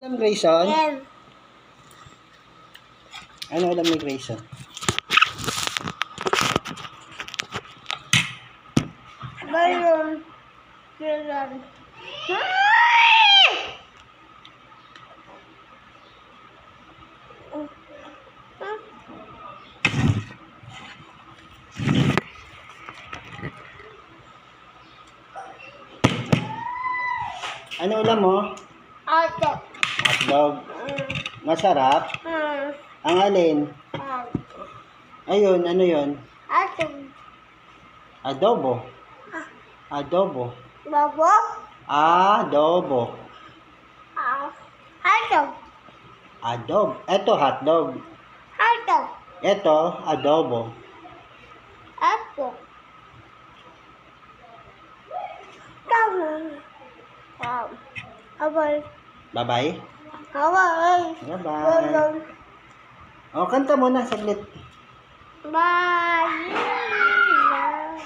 Alam, Grayson? Yan. Ano alam ni Grayson? Balon. Balon. Ano alam mo? Ato. Hotdog. Masarap. Ang alin? Ayun, ano yun? Ato. Adobo. Adobo. Babo. Adobo. Ato. Adobo. Ito hotdog. Ato. Ito adobo. Ato. Tama. Abay. Bye-bye. Abay. Bye-bye. Balon. O, kanta muna saglit. Bye. Bye.